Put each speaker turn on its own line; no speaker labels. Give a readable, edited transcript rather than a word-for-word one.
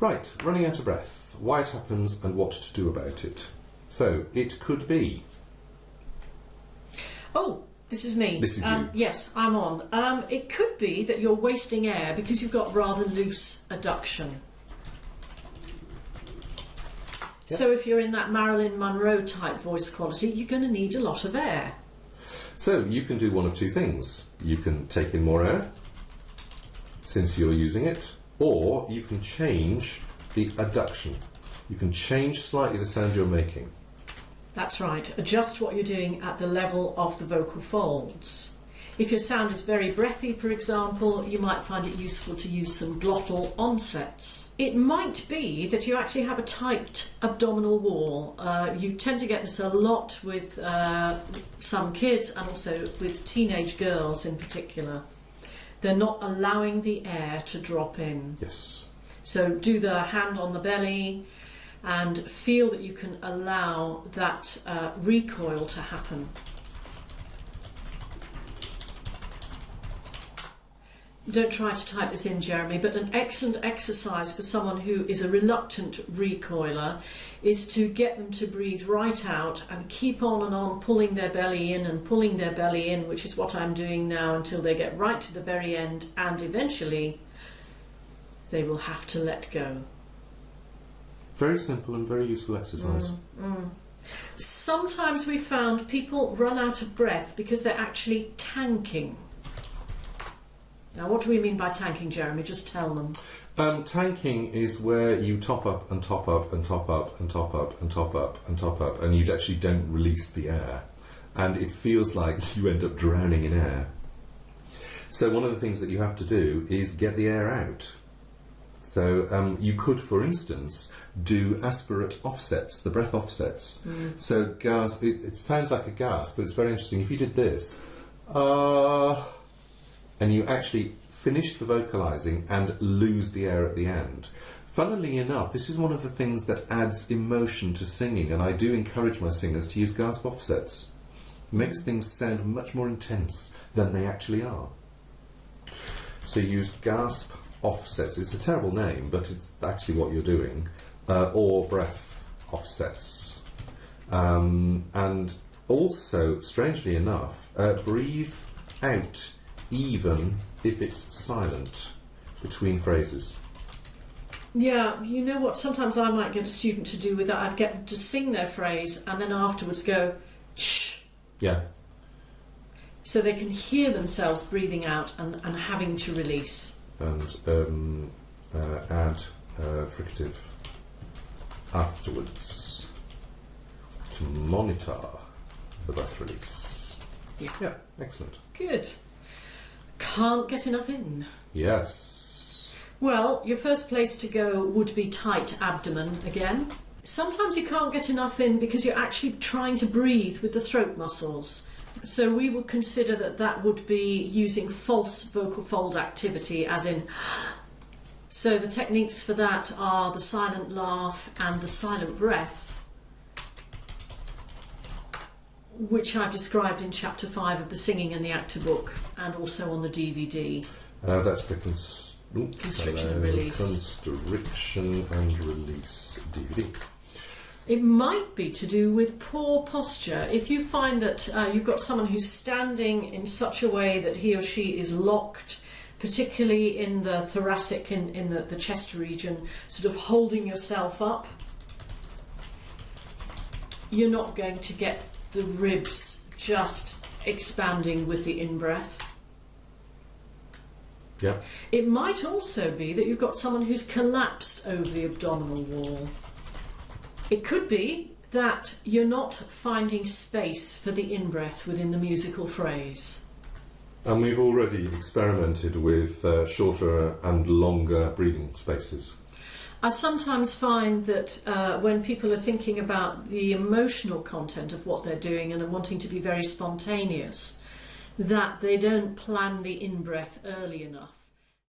Right, running out of breath. Why it happens and what to do about it. So, it could be...
Oh, this is me.
This is you.
Yes, I'm on. It could be that you're wasting air because you've got rather loose adduction.
Yep.
So if you're in that Marilyn Monroe type voice quality, you're going to need a lot of air.
So, you can do one of two things. You can take in more air, since you're using it, or you can change the adduction. You can change slightly the sound you're making.
That's right. Adjust what you're doing at the level of the vocal folds. If your sound is very breathy, for example, you might find it useful to use some glottal onsets. It might be that you actually have a tight abdominal wall. You tend to get this a lot with some kids and also with teenage girls in particular. They're not allowing the air to drop in.
Yes.
So do the hand on the belly and feel that you can allow that recoil to happen. Don't try to type this in, Jeremy, but an excellent exercise for someone who is a reluctant recoiler is to get them to breathe right out and keep on pulling their belly in and pulling their belly in, which is what I'm doing now until they get right to the very end, and eventually they will have to let go.
Very simple and very useful exercise.
Sometimes we found people run out of breath because they're actually tanking. Now, what do we mean by tanking, Jeremy? Just tell them.
Tanking is where you top up and top up and top up and top up and top up and top up, and you actually don't release the air. And it feels like you end up drowning in air. So one of the things that you have to do is get the air out. So you could, for instance, do aspirate offsets, the breath offsets. So gasp, it sounds like a gasp, but it's very interesting. If you did this, and you actually finish the vocalising and lose the air at the end. Funnily enough, this is one of the things that adds emotion to singing, and I do encourage my singers to use gasp offsets. It makes things sound much more intense than they actually are. So use gasp offsets. It's a terrible name, but it's actually what you're doing. Or breath offsets. And also, strangely enough, breathe out even if it's silent between phrases.
Yeah, you know what, sometimes I might get a student to do with that. I'd get them to sing their phrase and then afterwards go shh.
Yeah.
So they can hear themselves breathing out and having to release.
And add fricative afterwards to monitor the breath release. Yeah, excellent.
Good. Can't get enough in.
Yes.
Well, your first place to go would be tight abdomen again. Sometimes you can't get enough in because you're actually trying to breathe with the throat muscles. So we would consider that that would be using false vocal fold activity, as in... So the techniques for that are the silent laugh and the silent breath, which I've described in chapter 5 of the Singing and the Actor book, and also on the DVD.
That's the
Constriction and Release.
Constriction and Release DVD.
It might be to do with poor posture. If you find that you've got someone who's standing in such a way that he or she is locked, particularly in the thoracic, in the chest region, sort of holding yourself up, you're not going to get the ribs just expanding with the in-breath.
Yeah.
It might also be that you've got someone who's collapsed over the abdominal wall. It could be that you're not finding space for the in-breath within the musical phrase.
And we've already experimented with shorter and longer breathing spaces.
I sometimes find that when people are thinking about the emotional content of what they're doing and are wanting to be very spontaneous, that they don't plan the in-breath early enough.